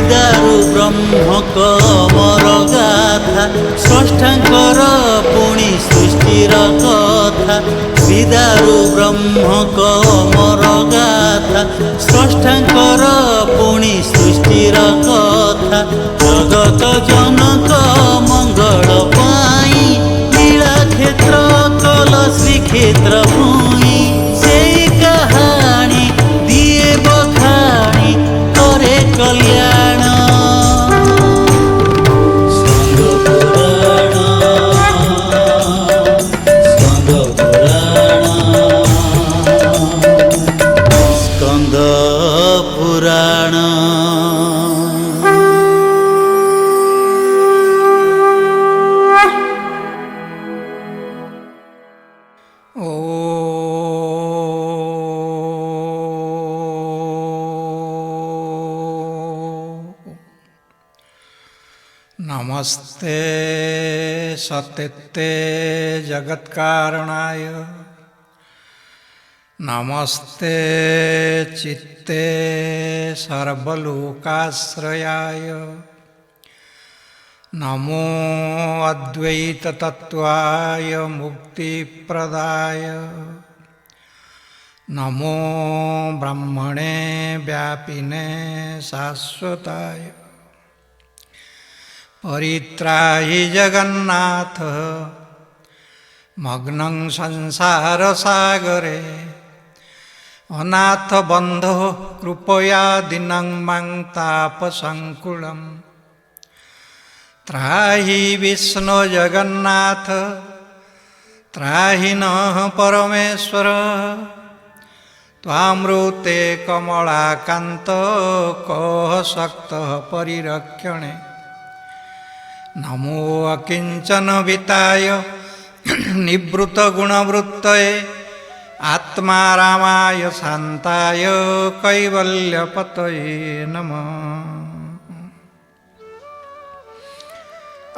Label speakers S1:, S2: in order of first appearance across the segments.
S1: विदारु ब्रह्मक अमर गाथा स्रष्टांकर पुणी सृष्टिर कथा विदारु ब्रह्मक अमर गाथा स्रष्टांकर पुणी सृष्टिर कथा जगत जनक मंगल पाई लीला क्षेत्र कल श्रीक्षेत्र भूई से कहानी दिए बखाणी करे कल्याण स्कंद पुराण स्कंद पुराण।
S2: नमस्ते सत्यते जगत्कारणाय नमस्ते चित्ते सर्वलोकाश्रयाय नमो अद्वैततत्त्वाय मुक्तिप्रदाय नमो ब्रह्मणे व्यापिने शाश्वताय परित्राहि जगन्नाथ मग्नं संसार सागरे अनाथ बंधो कृपया दीनं मां तापसंकुलं त्राहि विष्णु जगन्नाथ त्राहि नः परमेश्वर त्वामृते कमलाकान्त कः शक्तः परिरक्षणे नमो अकिंचन विताय निवृत्त गुणवृत्तये आत्मा रामाय शांताय कैवल्यपतये नमः।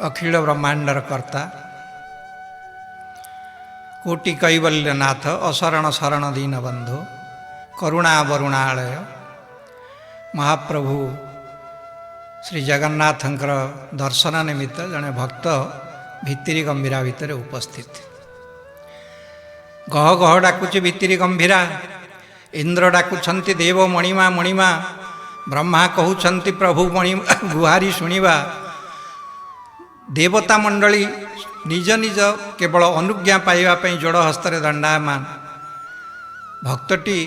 S2: अखिल ब्रह्मांडर कर्ता कोटि कैवल्यनाथ अशरण शरण दीनबंधु करुणा वरुणालय महाप्रभु श्री जगन्नाथंकर दर्शन निमित्त जड़े भक्त भित्तिरी गंभीरा भितर उपस्थित गह गह डाकुची भित्तिरी गंभीरा इंद्र डाकुछंती देव मणिमा मणिमा ब्रह्मा कहउछंती प्रभु मणिमा गुहारी शुणिबा देवता मंडली निज निज केवल अनुज्ञा पाइबा पई जोड़ हस्तरे दंडायमान भक्तटी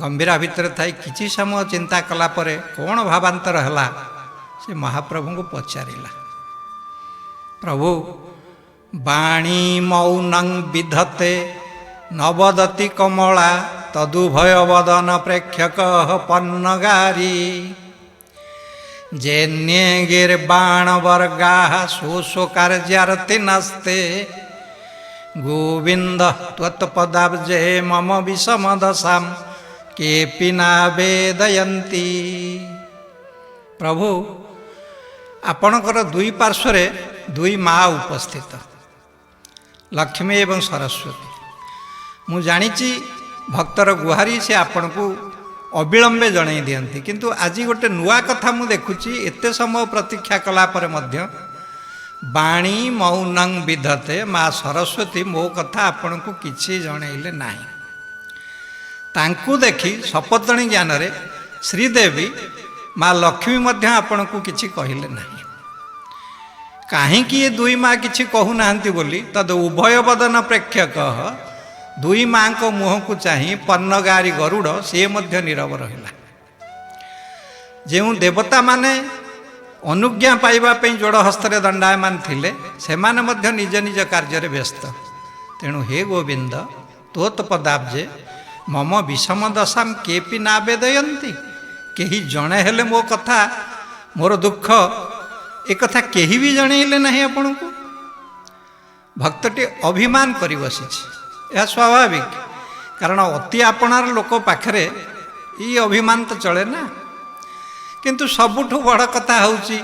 S2: गंभीरा भितर थाई किछि समय चिंता कला परे कौन भावांतर हला से महाप्रभु को पचारिला प्रभु बाणी मौनं विधते नवदति कमला तदुभय वदन प्रेक्षक पन्नगारी जैन्ये गिर्बाण वर्गा शोषो कार्यार्थी नस्ते गोविंद त्वत्पदाब्जे मम विषम दशां केपि नावेदयन्ति। प्रभु आपणकर दुई पार्श्व दुई माँ उपस्थित लक्ष्मी एवं सरस्वती मु जानिछि भक्तर गुहारी से आपण को अविलंबे जणाई दियंती किंतु आज गोटे नुआ कथा मु देखुछि एते समय प्रतीक्षा कला पर मध्य बाणी मौनं विधते माँ सरस्वती मो कथा आपण को किछि जणाइले नाही तांकु देखि सपतणी ज्ञान रे श्रीदेवी माँ लक्ष्मी मध्य आपण को किछि कहिले नाही कहीं ये दुई माँ किछि कहू नाहंती बोली तद उभय बदन प्रेक्षक दुई माँ को मुह को चाही पन्नगारी गरुड़ सी मध्य नीरव रहिला जो देवता माने अनुज्ञा पाइबा पई जोड़ हस्तरे दंडायमान थिले सेमाने मध्य निज निज कार्य व्यस्त तेणु हे गोविंद तोत्पदाब्जे मम विषम दशां केपि नावेदयन्ति केही जणे हेले मो कथा मोर दुख एक कथा केही भी जणैले नहीं आपण को भक्तटी अभिमान करी बसिछि यह स्वाभाविक कारण अति आपणार लोक पाखरे ये अभिमान तो चले ना किंतु सबुठु बड़ कथा होउछि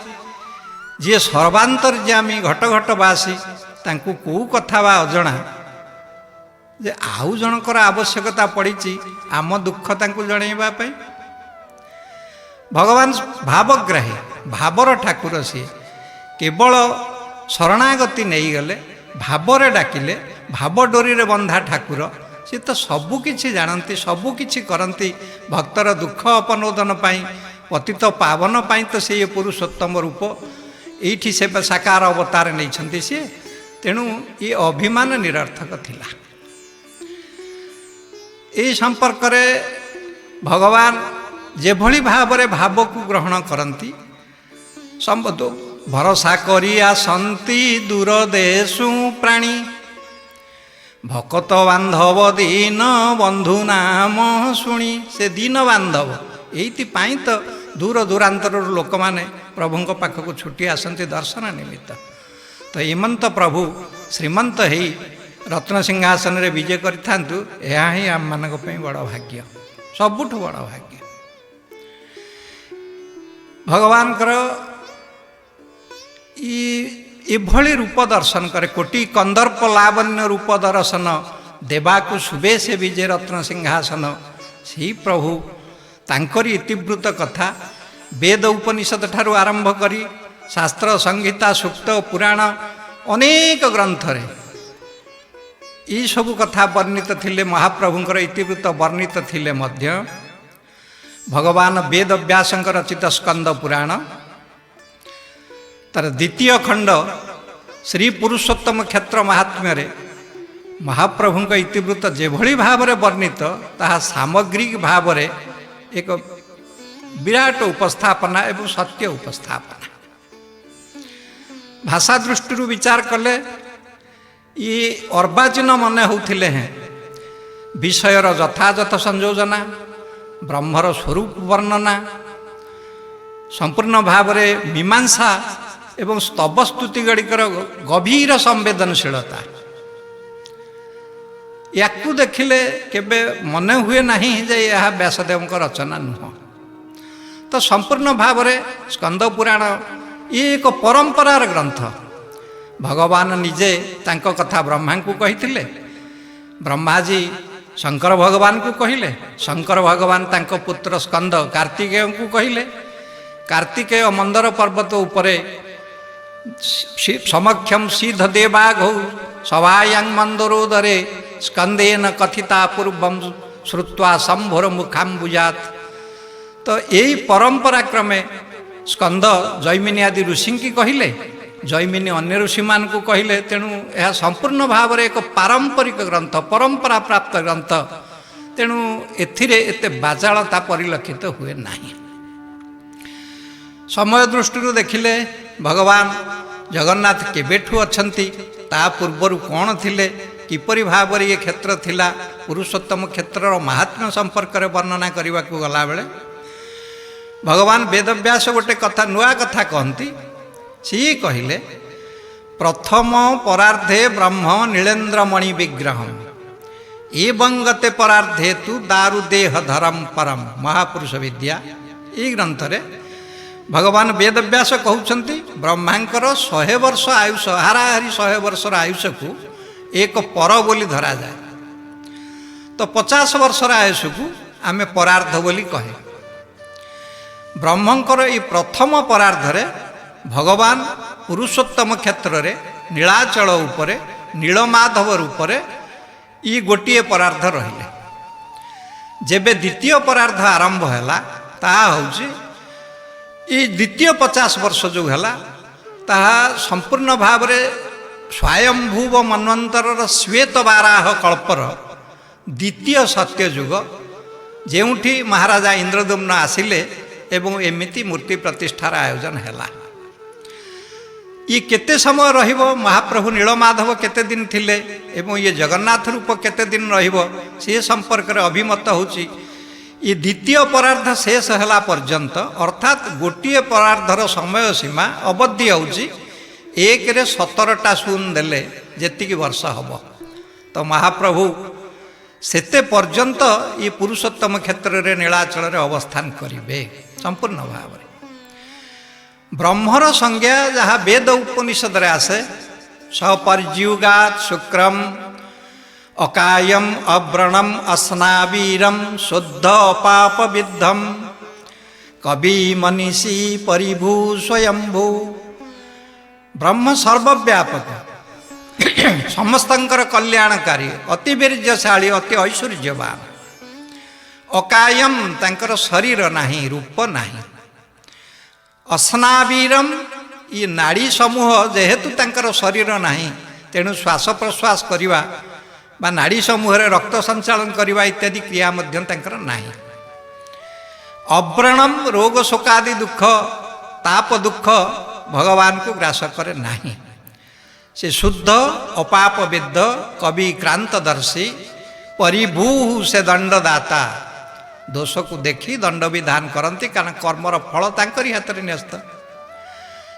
S2: जे सर्वांतर्यामी घट घट बासी तांकु को कथा बा अजणा जे आउ जनकर आवश्यकता पड़ी आम दुख तांकु जणैबा पई भगवान भावग्राही ଭାବର ଠାକୁର ସିଏ। କେବଳ ଶରଣାଗତି ନେଇଗଲେ, ଭାବରେ ଡାକିଲେ, ଭାବ ଡୋରିରେ ବନ୍ଧା ଠାକୁର ସେ ତ ସବୁକିଛି ଜାଣନ୍ତି, ସବୁକିଛି କରନ୍ତି। ଭକ୍ତର ଦୁଃଖ ଅପନୋଦନ ପାଇଁ, ପତିତ ପାବନ ପାଇଁ ତ ସେ ପୁରୁଷୋତ୍ତମ ରୂପ। ଏଇଠି ସେ ସାକାର ଅବତାର ନେଇଛନ୍ତି ସିଏ। ତେଣୁ ଏ ଅଭିମାନ ନିରର୍ଥକ ଥିଲା। ଏହି ସମ୍ପର୍କରେ ଭଗବାନ ଯେଭଳି ଭାବରେ ଭାବକୁ ଗ୍ରହଣ କରନ୍ତି, ସମ୍ବତ ଭରସା କରି ଆସନ୍ତି ଦୂର ଦେଶୁ ପ୍ରାଣୀ, ଭକତ ବାନ୍ଧବ ଦୀନ ବନ୍ଧୁ ନାମ ଶୁଣି। ସେ ଦୀନ ବାନ୍ଧବ, ଏଇଥିପାଇଁ ତ ଦୂର ଦୂରାନ୍ତରରୁ ଲୋକମାନେ ପ୍ରଭୁଙ୍କ ପାଖକୁ ଛୁଟି ଆସନ୍ତି ଦର୍ଶନ ନିମିତ୍ତ। ତ ଏମନ୍ତ ପ୍ରଭୁ ଶ୍ରୀମନ୍ତ ହେଇ ରତ୍ନସିଂହାସନରେ ବିଜେ କରିଥାନ୍ତୁ, ଏହା ହିଁ ଆମମାନଙ୍କ ପାଇଁ ବଡ଼ ଭାଗ୍ୟ, ସବୁଠୁ ବଡ଼ ଭାଗ୍ୟ। ଭଗବାନଙ୍କର ଏଭଳି ରୂପ ଦର୍ଶନ କରେ, କୋଟି କନ୍ଦର୍ପ ଲାବଣ୍ୟ ରୂପ ଦର୍ଶନ ଦେବାକୁ ଶୁଭେ ସେ ବିଜେ ରତ୍ନସିଂହାସନ। ସେହି ପ୍ରଭୁ ତାଙ୍କରି ଇତିବୃତ୍ତ କଥା ବେଦ ଉପନିଷଦ ଠାରୁ ଆରମ୍ଭ କରି ଶାସ୍ତ୍ର ସଂହିତା ସୁକ୍ତ ପୁରାଣ ଅନେକ ଗ୍ରନ୍ଥରେ ଏଇସବୁ କଥା ବର୍ଣ୍ଣିତ ଥିଲେ। ମହାପ୍ରଭୁଙ୍କର ଇତିବୃତ୍ତ ବର୍ଣ୍ଣିତ ଥିଲେ ମଧ୍ୟ ଭଗବାନ ବେଦ ବ୍ୟାସଙ୍କ ରଚିତ ସ୍କନ୍ଦ ପୁରାଣ ତାର ଦ୍ୱିତୀୟ ଖଣ୍ଡ ଶ୍ରୀ ପୁରୁଷୋତ୍ତମ କ୍ଷେତ୍ର ମାହାତ୍ମ୍ୟରେ ମହାପ୍ରଭୁଙ୍କ ଇତିବୃତ୍ତ ଯେଭଳି ଭାବରେ ବର୍ଣ୍ଣିତ, ତାହା ସାମଗ୍ରିକ ଭାବରେ ଏକ ବିରାଟ ଉପସ୍ଥାପନା ଏବଂ ସତ୍ୟ ଉପସ୍ଥାପନା। ଭାଷା ଦୃଷ୍ଟିରୁ ବିଚାର କଲେ ଇଏ ଅର୍ବାଚୀନ ମନେ ହେଉଥିଲେ ହେଁ ବିଷୟର ଯଥାଯଥ ସଂଯୋଜନା, ବ୍ରହ୍ମର ସ୍ୱରୂପ ବର୍ଣ୍ଣନା, ସମ୍ପୂର୍ଣ୍ଣ ଭାବରେ ମୀମାଂସା ଏବଂ ସ୍ତବସ୍ତୁତି ଗୁଡ଼ିକର ଗଭୀର ସମ୍ବେଦନଶୀଳତା, ୟାକୁ ଦେଖିଲେ କେବେ ମନେ ହୁଏ ନାହିଁ ଯେ ଏହା ବ୍ୟାସଦେବଙ୍କ ରଚନା ନୁହଁ। ତ ସମ୍ପୂର୍ଣ୍ଣ ଭାବରେ ସ୍କନ୍ଦ ପୁରାଣ ଇଏ ଏକ ପରମ୍ପରାର ଗ୍ରନ୍ଥ। ଭଗବାନ ନିଜେ ତାଙ୍କ କଥା ବ୍ରହ୍ମାଙ୍କୁ କହିଥିଲେ, ବ୍ରହ୍ମାଜୀ ଶଙ୍କର ଭଗବାନଙ୍କୁ କହିଲେ, ଶଙ୍କର ଭଗବାନ ତାଙ୍କ ପୁତ୍ର ସ୍କନ୍ଦ କାର୍ତ୍ତିକେୟଙ୍କୁ କହିଲେ, କାର୍ତ୍ତିକେୟ ମନ୍ଦର ପର୍ବତ ଉପରେ ସମକ୍ଷମ ସିଦ୍ଧ ଦେବାଘୌ ସଭାୟାଂ ମନ୍ଦରୋଦରେ ସ୍କନ୍ଦେନ କଥିତା ପୂର୍ବଂ ଶ୍ରୁତ୍ୱା ଶମ୍ଭୁର ମୁଖାମ୍ବୁଜାତ୍। ତ ଏଇ ପରମ୍ପରା କ୍ରମେ ସ୍କନ୍ଦ ଜୈମିନୀ ଆଦି ଋଷିଙ୍କୁ କହିଲେ, ଜୈମିନୀ ଅନ୍ୟ ଋଷିମାନଙ୍କୁ କହିଲେ। ତେଣୁ ଏହା ସମ୍ପୂର୍ଣ୍ଣ ଭାବରେ ଏକ ପାରମ୍ପରିକ ଗ୍ରନ୍ଥ, ପରମ୍ପରା ପ୍ରାପ୍ତ ଗ୍ରନ୍ଥ। ତେଣୁ ଏଥିରେ ଏତେ ବାଜାଳତା ପରିଲକ୍ଷିତ ହୁଏ ନାହିଁ। ସମୟ ଦୃଷ୍ଟିରୁ ଦେଖିଲେ ଭଗବାନ ଜଗନ୍ନାଥ କେବେଠୁ ଅଛନ୍ତି, ତା ପୂର୍ବରୁ କ'ଣ ଥିଲେ, କିପରି ଭାବରେ ଏ କ୍ଷେତ୍ର ଥିଲା, ପୁରୁଷୋତ୍ତମ କ୍ଷେତ୍ରର ମାହାତ୍ମ୍ୟ ସମ୍ପର୍କରେ ବର୍ଣ୍ଣନା କରିବାକୁ ଗଲାବେଳେ ଭଗବାନ ବେଦବ୍ୟାସ ଗୋଟେ କଥା, ନୂଆ କଥା କହନ୍ତି। ସିଏ କହିଲେ, ପ୍ରଥମ ପରାର୍ଦ୍ଧେ ବ୍ରହ୍ମ ନୀଳେନ୍ଦ୍ରମଣି ବିଗ୍ରହମ୍ ଏବଂ ଗତେ ପରାର୍ଦ୍ଧେ ତୁ ଦାରୁ ଦେହ ଧରମ ପରମ ମହାପୁରୁଷ ବିଦ୍ୟା। ଏଇ ଗ୍ରନ୍ଥରେ ଭଗବାନ ବେଦବ୍ୟାସ କହୁଛନ୍ତି ବ୍ରହ୍ମାଙ୍କର 100 ବର୍ଷ ଆୟୁଷ, ହାରାହାରି 100 ବର୍ଷର ଆୟୁଷକୁ ଏକ ପର ବୋଲି ଧରାଯାଏ। ତ 50 ବର୍ଷର ଆୟୁଷକୁ ଆମେ ପରାର୍ଦ୍ଧ ବୋଲି କହେ। ବ୍ରହ୍ମଙ୍କର ଏହି ପ୍ରଥମ ପରାର୍ଦ୍ଧରେ ଭଗବାନ ପୁରୁଷୋତ୍ତମ କ୍ଷେତ୍ରରେ ନୀଳାଚଳ ଉପରେ ନୀଳମାଧବ ରୂପରେ ଇ ଗୋଟିଏ ପରାର୍ଦ୍ଧ ରହିଲେ। ଯେବେ ଦ୍ୱିତୀୟ ପରାର୍ଦ୍ଧ ଆରମ୍ଭ ହେଲା, ତାହା ହେଉଛି ଏଇ ଦ୍ୱିତୀୟ 50 ବର୍ଷ ଯେଉଁ ହେଲା, ତାହା ସମ୍ପୂର୍ଣ୍ଣ ଭାବରେ ସ୍ୱୟଂଭୁବ ମନ୍ୱନ୍ତରର ଶ୍ଵେତ ବାରାହ କଳ୍ପର ଦ୍ୱିତୀୟ ସତ୍ୟଯୁଗ, ଯେଉଁଠି ମହାରାଜା ଇନ୍ଦ୍ରଦ୍ୟୁମ୍ନ ଆସିଲେ ଏବଂ ଏମିତି ମୂର୍ତ୍ତି ପ୍ରତିଷ୍ଠାର ଆୟୋଜନ ହେଲା। ଇଏ କେତେ ସମୟ ରହିବ, ମହାପ୍ରଭୁ ନୀଳମାଧବ କେତେ ଦିନ ଥିଲେ ଏବଂ ଇଏ ଜଗନ୍ନାଥ ରୂପ କେତେ ଦିନ ରହିବ, ସେ ସମ୍ପର୍କରେ ଅଭିମତ ହେଉଛି ଏ ଦ୍ୱିତୀୟ ପରାର୍ଦ୍ଧ ଶେଷ ହେଲା ପର୍ଯ୍ୟନ୍ତ, ଅର୍ଥାତ୍ ଗୋଟିଏ ପରାର୍ଦ୍ଧର ସମୟ ସୀମା ଅବଧି ହେଉଛି 1ରେ 17ଟା ଶୂନ ଦେଲେ ଯେତିକି ବର୍ଷ ହେବ। ତ ମହାପ୍ରଭୁ ସେତେ ପର୍ଯ୍ୟନ୍ତ ଏ ପୁରୁଷୋତ୍ତମ କ୍ଷେତ୍ରରେ ନୀଳାଚଳରେ ଅବସ୍ଥାନ କରିବେ ସମ୍ପୂର୍ଣ୍ଣ ଭାବରେ। ବ୍ରହ୍ମର ସଂଜ୍ଞା ଯାହା ବେଦ ଉପନିଷଦରେ ଆସେ, ସପର୍ଯ୍ୟୁଗାତ୍ ଶୁକ୍ରମ୍ ଅକାୟମ୍ ଅବ୍ରଣମ୍ ଅସ୍ନାବୀରମ୍ ଶୁଦ୍ଧ ଅପାପ ବିଦ୍ଧମ୍ କବି ମନୀଷୀ ପରିଭୁ ସ୍ୱୟମ୍ଭୁ। ବ୍ରହ୍ମ ସର୍ବବ୍ୟାପକ, ସମସ୍ତଙ୍କର କଲ୍ୟାଣକାରୀ, ଅତି ବୀର୍ଯ୍ୟଶାଳୀ, ଅତି ଐଶ୍ୱର୍ଯ୍ୟବାନ। ଅକାୟମ୍, ତାଙ୍କର ଶରୀର ନାହିଁ, ରୂପ ନାହିଁ। ଅସ୍ନାବୀରମ୍, ଇଏ ନାଡ଼ି ସମୂହ ଯେହେତୁ ତାଙ୍କର ଶରୀର ନାହିଁ, ତେଣୁ ଶ୍ୱାସ ପ୍ରଶ୍ୱାସ କରିବା ବା ନାଡ଼ି ସମୂହରେ ରକ୍ତ ସଞ୍ଚାଳନ କରିବା ଇତ୍ୟାଦି କ୍ରିୟା ମଧ୍ୟ ତାଙ୍କର ନାହିଁ। ଅବ୍ରଣମ୍, ରୋଗ ଶୋକାଦି ଦୁଃଖ, ତାପ ଦୁଃଖ ଭଗବାନଙ୍କୁ ଗ୍ରାସ କରେ ନାହିଁ। ସେ ଶୁଦ୍ଧ, ଅପାପ ବେଦ, କବି କ୍ରାନ୍ତଦର୍ଶୀ, ପରିଭୂ, ସେ ଦଣ୍ଡଦାତା। ଦୋଷକୁ ଦେଖି ଦଣ୍ଡ ବିଧାନ କରନ୍ତି, କାରଣ କର୍ମର ଫଳ ତାଙ୍କରି ହାତରେ ନ୍ୟସ୍ତ।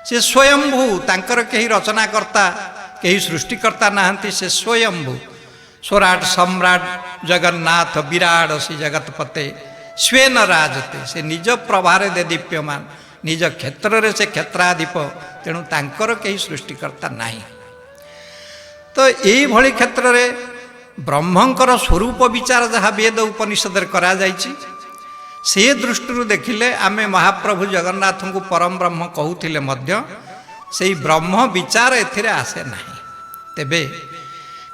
S2: ସେ ସ୍ୱୟମ୍ଭୂ, ତାଙ୍କର କେହି ରଚନାକର୍ତ୍ତା, କେହି ସୃଷ୍ଟିକର୍ତ୍ତା ନାହାନ୍ତି। ସେ ସ୍ୱୟମ୍ଭୂ, ସ୍ୱରାଟ ସମ୍ରାଟ ଜଗନ୍ନାଥ ବିରାଡସି ଜଗତପତେ ସ୍ୱେନ ରାଜତେ। ସେ ନିଜ ପ୍ରଭାରେ ଦେ ଦୀପ୍ୟମାନ, ନିଜ କ୍ଷେତ୍ରରେ ସେ କ୍ଷେତ୍ରାଧିପ, ତେଣୁ ତାଙ୍କର କେହି ସୃଷ୍ଟିକର୍ତ୍ତା ନାହିଁ। ତ ଏଇଭଳି କ୍ଷେତ୍ରରେ ବ୍ରହ୍ମଙ୍କର ସ୍ୱରୂପ ବିଚାର ଯାହା ବେଦ ଉପନିଷଦରେ କରାଯାଇଛି, ସେ ଦୃଷ୍ଟିରୁ ଦେଖିଲେ ଆମେ ମହାପ୍ରଭୁ ଜଗନ୍ନାଥଙ୍କୁ ପରମ ବ୍ରହ୍ମ କହୁଥିଲେ ମଧ୍ୟ ସେଇ ବ୍ରହ୍ମ ବିଚାର ଏଥିରେ ଆସେ ନାହିଁ। ତେବେ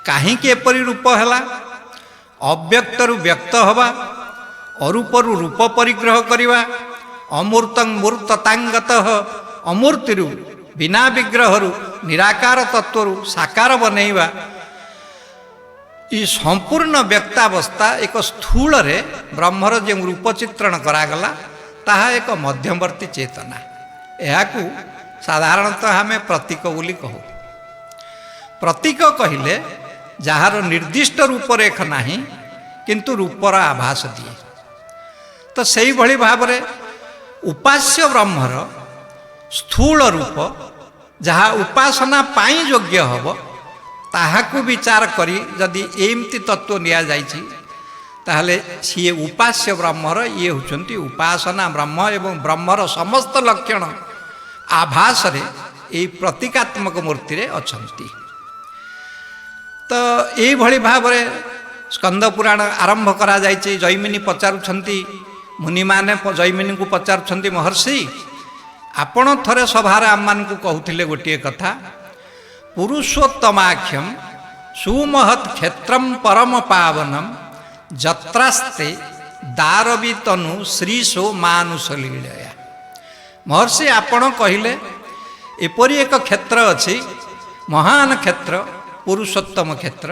S2: କାହିଁକି ଏପରି ରୂପ ହେଲା? ଅବ୍ୟକ୍ତରୁ ବ୍ୟକ୍ତ ହେବା, ଅରୂପରୁ ରୂପ ପରିଗ୍ରହ କରିବା, ଅମୂର୍ତ୍ତଂ ମୂର୍ତ୍ତତାଙ୍ଗତଃ, ଅମୂର୍ତ୍ତିରୁ ବିନା ବିଗ୍ରହରୁ ନିରାକାର ତତ୍ତ୍ୱରୁ ସାକାର ବନେଇବା, ଇ ସମ୍ପୂର୍ଣ୍ଣ ବ୍ୟକ୍ତାବସ୍ଥା ଏକ ସ୍ଥୂଳରେ ବ୍ରହ୍ମର ଯେଉଁ ରୂପ ଚିତ୍ରଣ କରାଗଲା, ତାହା ଏକ ମଧ୍ୟବର୍ତ୍ତୀ ଚେତନା। ଏହାକୁ ସାଧାରଣତଃ ଆମେ ପ୍ରତୀକ ବୋଲି କହୁ। ପ୍ରତୀକ କହିଲେ ଯାହାର ନିର୍ଦ୍ଦିଷ୍ଟ ରୂପରେଖ ନାହିଁ, କିନ୍ତୁ ରୂପର ଆଭାସ ଦିଏ। ତ ସେଇଭଳି ଭାବରେ ଉପାସ୍ୟ ବ୍ରହ୍ମର ସ୍ଥୂଳ ରୂପ, ଯାହା ଉପାସନା ପାଇଁ ଯୋଗ୍ୟ ହେବ, ତାହାକୁ ବିଚାର କରି ଯଦି ଏମିତି ତତ୍ତ୍ୱ ନିଆଯାଇଛି, ତାହେଲେ ସିଏ ଉପାସ୍ୟ ବ୍ରହ୍ମର, ଇଏ ହେଉଛନ୍ତି ଉପାସନା ବ୍ରହ୍ମ, ଏବଂ ବ୍ରହ୍ମର ସମସ୍ତ ଲକ୍ଷଣ ଆଭାସରେ ଏହି ପ୍ରତୀକାତ୍ମକ ମୂର୍ତ୍ତିରେ ଅଛନ୍ତି। ତ ଏଇଭଳି ଭାବରେ ସ୍କନ୍ଦ ପୁରାଣ ଆରମ୍ଭ କରାଯାଇଛି। ଜୈମିନୀ ପଚାରୁଛନ୍ତି, ମୁନିମାନେ ଜୈମିନୀଙ୍କୁ ପଚାରୁଛନ୍ତି, ମହର୍ଷି ଆପଣ ଥରେ ସଭାରେ ଆମମାନଙ୍କୁ କହୁଥିଲେ ଗୋଟିଏ କଥା, ପୁରୁଷୋତ୍ତମାଖ୍ୟମ୍ ସୁମହତ୍ କ୍ଷେତ୍ରମ୍ ପରମ ପାବନମ୍ ଯତ୍ରାସ୍ତେ ଦାରବି ତନୁ ଶ୍ରୀଶୋ ମାନୁଷ ଲୀଳୟା। ମହର୍ଷି ଆପଣ କହିଲେ ଏପରି ଏକ କ୍ଷେତ୍ର ଅଛି, ମହାନ କ୍ଷେତ୍ର, ପୁରୁଷୋତ୍ତମ କ୍ଷେତ୍ର,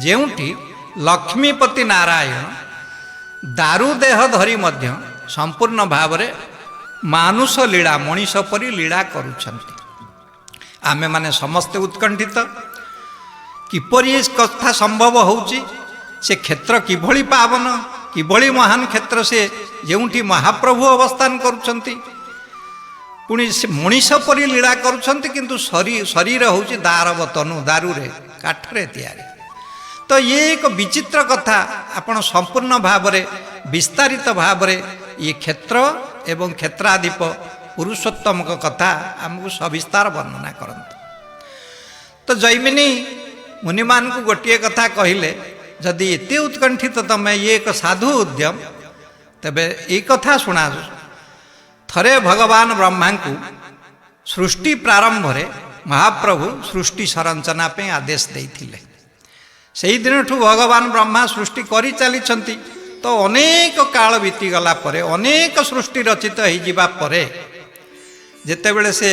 S2: ଯେଉଁଠି ଲକ୍ଷ୍ମୀପତି ନାରାୟଣ ଦାରୁ ଦେହ ଧରି ମଧ୍ୟ ସମ୍ପୂର୍ଣ୍ଣ ଭାବରେ ମାନୁଷ ଲୀଳା, ମଣିଷ ପରି ଲୀଳା କରୁଛନ୍ତି। ଆମେମାନେ ସମସ୍ତେ ଉତ୍କଣ୍ଠିତ, କିପରି ଏ କଥା ସମ୍ଭବ ହେଉଛି? ସେ କ୍ଷେତ୍ର କିଭଳି ପାବନ, କିଭଳି ମହାନ କ୍ଷେତ୍ର ସେ, ଯେଉଁଠି ମହାପ୍ରଭୁ ଅବସ୍ଥାନ କରୁଛନ୍ତି, ପୁଣି ସେ ମଣିଷ ପରି ଲୀଳା କରୁଛନ୍ତି, କିନ୍ତୁ ଶରୀର ହେଉଛି ଦାରବ ତନୁ, ଦାରୁରେ, କାଠରେ ତିଆରି। ତ ଇଏ ଏକ ବିଚିତ୍ର କଥା। ଆପଣ ସମ୍ପୂର୍ଣ୍ଣ ଭାବରେ ବିସ୍ତାରିତ ଭାବରେ ଇଏ କ୍ଷେତ୍ର ଏବଂ କ୍ଷେତ୍ରାଧିପ ପୁରୁଷୋତ୍ତମଙ୍କ କଥା ଆମକୁ ସବିସ୍ତାର ବର୍ଣ୍ଣନା କରନ୍ତୁ। ତ ଜୈମିନୀ ମୁନିମାନଙ୍କୁ ଗୋଟିଏ କଥା କହିଲେ, ଯଦି ଏତେ ଉତ୍କଣ୍ଠିତ ତମେ, ଇଏ ଏକ ସାଧୁ ଉଦ୍ୟମ, ତେବେ ଏଇ କଥା ଶୁଣା। ଥରେ ଭଗବାନ ବ୍ରହ୍ମାଙ୍କୁ ସୃଷ୍ଟି ପ୍ରାରମ୍ଭରେ ମହାପ୍ରଭୁ ସୃଷ୍ଟି ସଂରଚନା ପାଇଁ ଆଦେଶ ଦେଇଥିଲେ। ସେହିଦିନଠୁ ଭଗବାନ ବ୍ରହ୍ମା ସୃଷ୍ଟି କରିଚାଲିଛନ୍ତି। ତ ଅନେକ କାଳ ବିତିଗଲା ପରେ, ଅନେକ ସୃଷ୍ଟି ରଚିତ ହୋଇଯିବା ପରେ, ଯେତେବେଳେ ସେ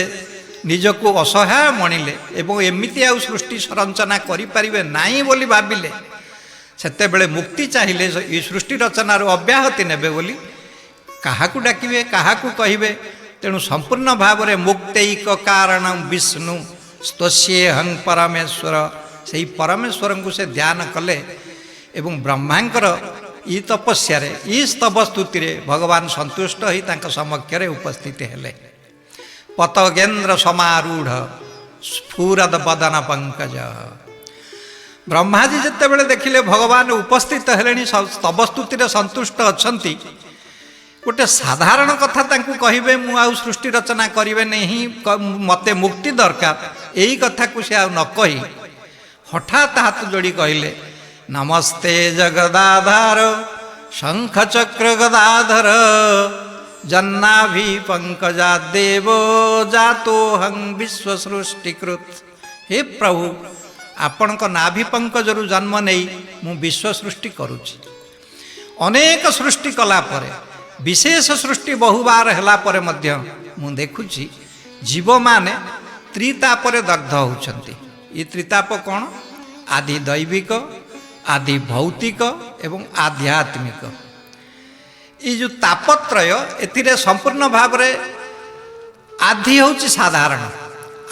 S2: ନିଜକୁ ଅସହାୟ ମଣିଲେ ଏବଂ ଏମିତି ଆଉ ସୃଷ୍ଟି ସଂରଚନା କରିପାରିବେ ନାହିଁ ବୋଲି ଭାବିଲେ, ସେତେବେଳେ ମୁକ୍ତି ଚାହିଁଲେ, ଏ ସୃଷ୍ଟି ରଚନାରୁ ଅବ୍ୟାହତି ନେବେ ବୋଲି କାହାକୁ ଡାକିବେ, କାହାକୁ କହିବେ? ତେଣୁ ସମ୍ପୂର୍ଣ୍ଣ ଭାବରେ ମୁକ୍ତୈକ କାରଣ ବିଷ୍ଣୁ ସ୍ତସ୍ୟେହଂ ପରମେଶ୍ୱର, ସେହି ପରମେଶ୍ୱରଙ୍କୁ ସେ ଧ୍ୟାନ କଲେ ଏବଂ ବ୍ରହ୍ମାଙ୍କର ଇ ତପସ୍ୟାରେ, ଇ ସ୍ତବ ସ୍ତୁତିରେ ଭଗବାନ ସନ୍ତୁଷ୍ଟ ହୋଇ ତାଙ୍କ ସମକ୍ଷରେ ଉପସ୍ଥିତ ହେଲେ। ପତଗେନ୍ଦ୍ର ସମାରୂଢ଼ ସ୍ଫୁରଦ ବଦନ ପଙ୍କଜ। ବ୍ରହ୍ମାଜୀ ଯେତେବେଳେ ଦେଖିଲେ ଭଗବାନ ଉପସ୍ଥିତ ହେଲେଣି, ସ୍ତବ ସ୍ତୁତିରେ ସନ୍ତୁଷ୍ଟ ଅଛନ୍ତି, ଗୋଟେ ସାଧାରଣ କଥା ତାଙ୍କୁ କହିବେ, ମୁଁ ଆଉ ସୃଷ୍ଟି ରଚନା କରିବେ ନାହିଁ, ମୋତେ ମୁକ୍ତି ଦରକାର, ଏଇ କଥାକୁ ସେ ଆଉ ନ କହି ହଠାତ୍ ହାତ ଯୋଡ଼ି କହିଲେ, ନମସ୍ତେ ଜଗଦାଧାର ଶଙ୍ଖ ଚକ୍ର ଗଦାଧର जन्नाभि पंकजा देव जातोहं विश्व सृष्टिकृत। हे प्रभु आपणक नाभि पंकजरू जन्म नहीं मु विश्व सृष्टि करुछि। अनेक सृष्टि कला परे विशेष सृष्टि बहुबार हेला परे मध्य मु देखुछि जीव माने त्रितापरे दग्ध होउछन्ति। ये त्रिताप कौन? आदि दैविक, आदि भौतिक एवं आध्यात्मिक। ये जो तापत्रय एथिरे संपूर्ण भाव रे आदि होउछि साधारण,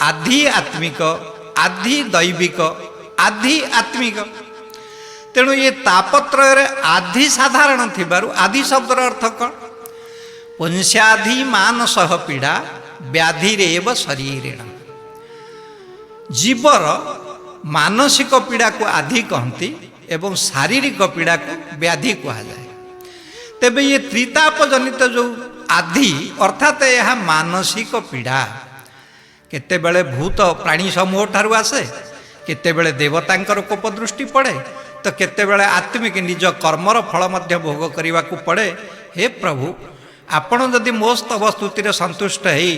S2: आदि आत्मिक, आदि दैविक, आदि आत्मिक। तेणु ये तापत्रय रे आदि साधारण थिबारु आदि शब्दर अर्थ कौन? पुंस्याधि मानसह पीड़ा व्याधिरेव शरीरेण। जीवर मानसिक पीड़ा को आदि कहती एवं शारीरिक पीड़ा को व्याधि कहा जाए। तेबे ये त्रिताप जनित जो आदि अर्थात यह मानसिक पीड़ा केतेबेले भूत प्राणी समूह ठारू आसे, केतेबेले देवतांकर कोप दृष्टि पड़े, तो केतेबेले आत्मिक निज कर्मर फल मध्य भोग करने को पड़े। हे प्रभु आपण जदि मो स्तव स्तुतिर संतुष्ट है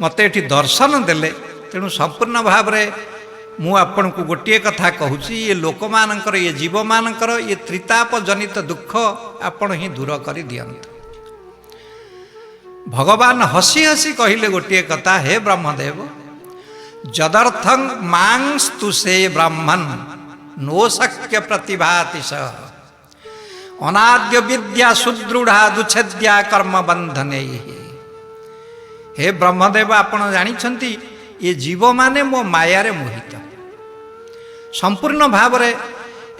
S2: मते एठी दर्शन देले, तेणु संपूर्ण भाव रे मु आपण को गोटे कथा कहूँ, ये लोक मानकर ये जीव मानकर ये त्रिताप जनित दुख आपण ही दूर कर दियंतु। भगवान हसी हसी कहले गोटे कथा, हे ब्रह्मदेव जदर्थं मांस्तु से ब्राह्मण नो शक्य प्रतिभाति स अनाद्य विद्या सुदृढ़ा दुच्छेद्या कर्म बंधने। हे ब्रह्मदेव आपण जानिछंती ये जीव माने मो माया रे मोहित, संपूर्ण भाव रे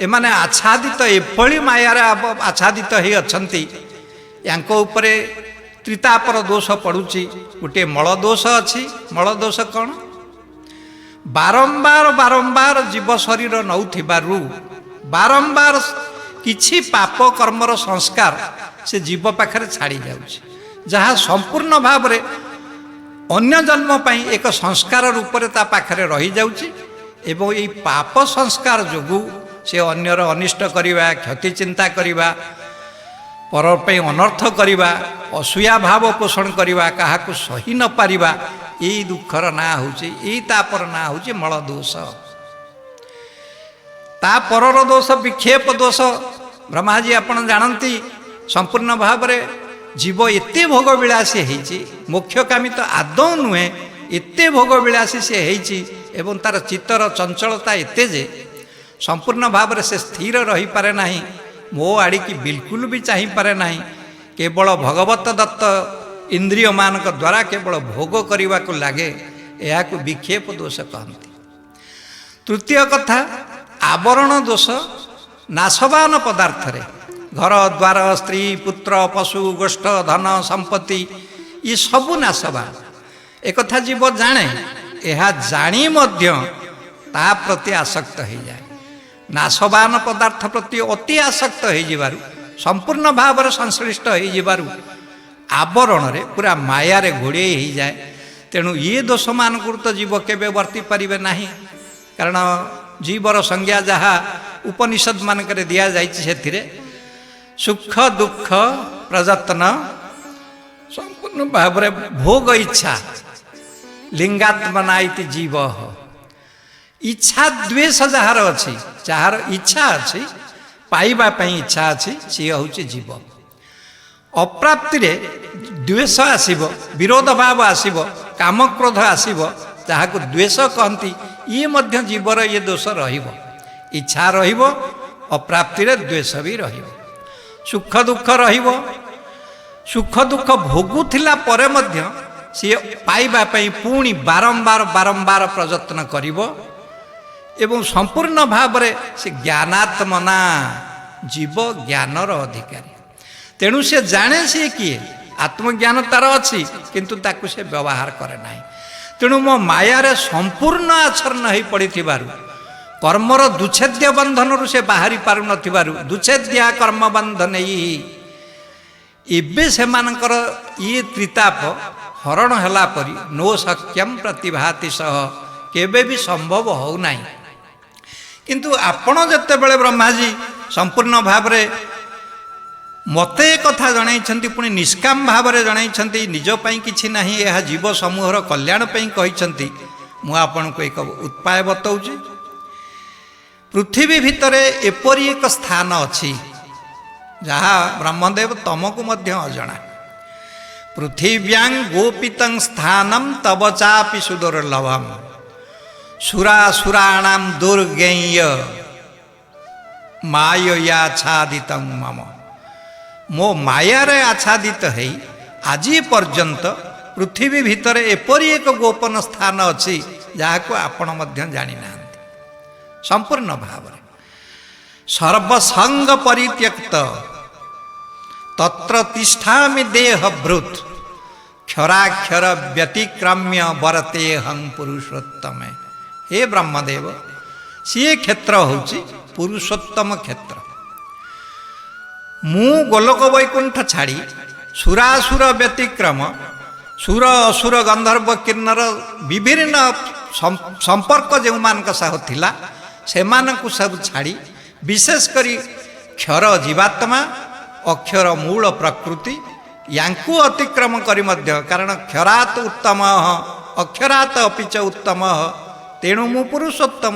S2: एमाने आच्छादित एभली माया रे आच्छादित हे अछंती। यांको उपरे त्रितापर दोष पड़ुची। गोटे मल दोष अछि। मल दोष कौन? बारंबार बारंबार जीव शरीर नौथिबारु बारंबार किछि पाप कर्मर संस्कार से जीव पाखरे छाड़ी जाउछि, जहाँ संपूर्ण भाव रे अन्य जन्म पाई एक संस्कार रूप में ता पाखरे रही जाउछि। एवं यही पाप संस्कार जोगु से अन्यर अनिष्ट करिबा, क्षति चिंता करिबा, पर पे अनर्थ करिबा, असूया भाव पोषण करिबा, काहाकु सही न पारिबा, यही दुखर ना होउछि, यही तापर ना होउछि मल दोष। ता परर दोष विक्षेप दोष। ब्रह्माजी आपण जानती संपूर्ण भाव रे जीव एते भोग विलासी होइछि, मोक्षकामी तो आदौ नुहे, एते भोग विलासी से होइछि एवं तार चित्तर चंचलता एते जे संपूर्ण भाव रे से स्थिर रही पारे नाही, मो आड़ी की बिल्कुल भी चाही पारे नाही। केवल भगवत दत्त इंद्रिय मानक द्वारा केवल भोग करने को लगे, यह को विक्षेप दोष कहती। तृतीय कथा आवरण दोष। नाशवान पदार्थ रे घर द्वार स्त्री पुत्र पशु गोष्ठ धन संपत्ति ये सबू नाशवान। एक कथा जीव जाने, यह जानी मध्य ता प्रति आसक्त हो जाए। नाशवान पदार्थ प्रति अति आसक्त हो जिबारु, संपूर्ण भाव संश्लिष्ट हो जिबारु आवरण रे पूरा माया रे घोड़े हो जाए। तेणु ये दोष मान तो जीव केबे वर्ती पारिबे नाही, कारण जीवर संज्ञा जहाँ उपनिषद मानक दिया जाइछि सेथिरे सुख दुख प्रयत्न संपूर्ण भाव रे भोग इच्छा लिंगात्मना इति जीव। इच्छा द्वेष जार अच्छी, जार इच्छा अच्छी पाइबा पई इच्छा अच्छी, सी हूँ जीव। अप्राप्ति रे द्वेष आसीब, विरोध भाव आसीब, काम क्रोध आसीब, जहाँ को द्वेष कहती। ये मध्य जीवर ये दोष रहिब। इच्छा रहिब, अप्राप्ति रे द्वेष भी रहिब, सुख दुख रहिब। सुख दुख भोगुथिला परे मध्य सी पाइबा पई पुणी बारंबार बारंबार प्रयत्न करिब एवं संपूर्ण भाव रे से ज्ञानात्मना जीव ज्ञानर अधिकारी। तेणु से जाने सी किए आत्मज्ञान तार अच्छी, किंतु ताकु से व्यवहार करे नाही। तेणु मो माया रे संपूर्ण आचरण हो पड़ी, कर्मर दुच्छेद्य बंधन से बाहरी पारु नथिबारु दुच्छेद्या कर्म बंधन एबे से मानकर ये त्रिताप हरण हला परी नो शक्यम प्रतिभाति सह केबे भी संभव हो नाही। किंतु आपण जत्ते बेले ब्रह्माजी संपूर्ण भाव रे ମୋତେ ଏ କଥା ଜଣାଇଛନ୍ତି, ପୁଣି ନିଷ୍କାମ ଭାବରେ ଜଣାଇଛନ୍ତି, ନିଜ ପାଇଁ କିଛି ନାହିଁ, ଏହା ଜୀବ ସମୂହର କଲ୍ୟାଣ ପାଇଁ କହିଛନ୍ତି। ମୁଁ ଆପଣଙ୍କୁ ଏକ ଉପାୟ ବତାଉଛି। ପୃଥିବୀ ଭିତରେ ଏପରି ଏକ ସ୍ଥାନ ଅଛି ଯାହା ବ୍ରହ୍ମଦେବ ତମକୁ ମଧ୍ୟ ଅଜଣା। ପୃଥିବ୍ୟାଂ ଗୋପିତଂ ସ୍ଥାନଂ ତବ ଚାପି ସୁଦୁର୍ଲଭମ୍ ସୁରାସୁରାଣାଂ ଦୁର୍ଗେୟ ମାୟୟାଚ୍ଛାଦିତଂ ମମ। ମୋ ମାୟାରେ ଆଚ୍ଛାଦିତ ହେଇ ଆଜି ପର୍ଯ୍ୟନ୍ତ ପୃଥିବୀ ଭିତରେ ଏପରି ଏକ ଗୋପନ ସ୍ଥାନ ଅଛି ଯାହାକୁ ଆପଣ ମଧ୍ୟ ଜାଣିନାହାନ୍ତି। ସମ୍ପୂର୍ଣ୍ଣ ଭାବରେ ସର୍ବସଙ୍ଗ ପରିତ୍ୟକ୍ତ ତତ୍ର ତିଷ୍ଠାମି ଦେହ ଭୃତ୍ କ୍ଷରାକ୍ଷର ବ୍ୟତିକ୍ରମ୍ୟ ବରତେ ହଂ ପୁରୁଷୋତ୍ତମେ। ହେ ବ୍ରହ୍ମଦେବ, ସିଏ କ୍ଷେତ୍ର ହେଉଛି ପୁରୁଷୋତ୍ତମ କ୍ଷେତ୍ର। ମୁଁ ଗୋଲୋକ ବୈକୁଣ୍ଠ ଛାଡ଼ି ସୁରାସୁର ବ୍ୟତିକ୍ରମ, ସୁର ଅସୁର ଗନ୍ଧର୍ବ କିନ୍ନର ବିଭିନ୍ନ ସମ୍ପର୍କ ଯେଉଁମାନଙ୍କ ସହ ଥିଲା ସେମାନଙ୍କୁ ସବୁ ଛାଡ଼ି ବିଶେଷ କରି କ୍ଷର ଜୀବାତ୍ମା, ଅକ୍ଷର ମୂଳ ପ୍ରକୃତି ୟାଙ୍କୁ ଅତିକ୍ରମ କରି ମଧ୍ୟ, କାରଣ କ୍ଷରାତ ଉତ୍ତମ ଅକ୍ଷରାତ ଅପିଚ ଉତ୍ତମ, ତେଣୁ ମୁଁ ପୁରୁଷୋତ୍ତମ।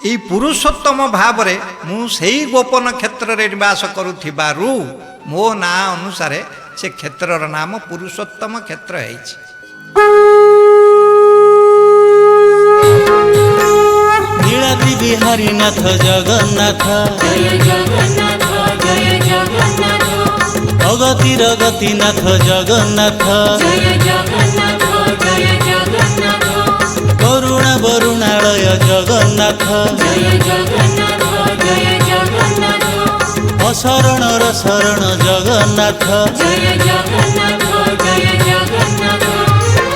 S2: ଏହି ପୁରୁଷୋତ୍ତମ ଭାବରେ ମୁଁ ସେହି ଗୋପନ କ୍ଷେତ୍ରରେ ନିବାସ କରୁଥିବାରୁ ମୋ ନାଁ ଅନୁସାରେ ସେ କ୍ଷେତ୍ରର ନାମ ପୁରୁଷୋତ୍ତମ କ୍ଷେତ୍ର ହେଇଛି।
S1: ନୀଳାଦ୍ରି ବିହାରୀ ନାଥ ଜଗନ୍ନାଥ, ଅଗତିର ଗତିନାଥ ଜଗନ୍ନାଥ, କରୁଣା ବରୁଣାଳୟ ଜଗନ୍ନାଥ, ଅଶରଣର ଶରଣ ଜଗନ୍ନାଥ,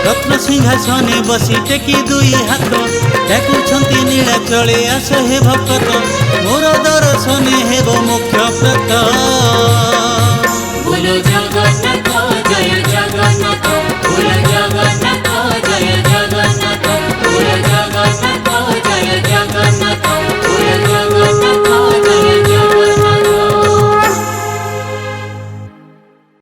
S1: ରତ୍ନ ସିଂହାସନେ ବସି ଟେକି ଦୁଇ ହାତ ଡାକୁଛନ୍ତି ନୀଳାଚଳେ ଆସ ହେ ଭକତ, ମୋର ଦର୍ଶନେ ହେବ ମୁଖ୍ୟ ପ୍ରେତ।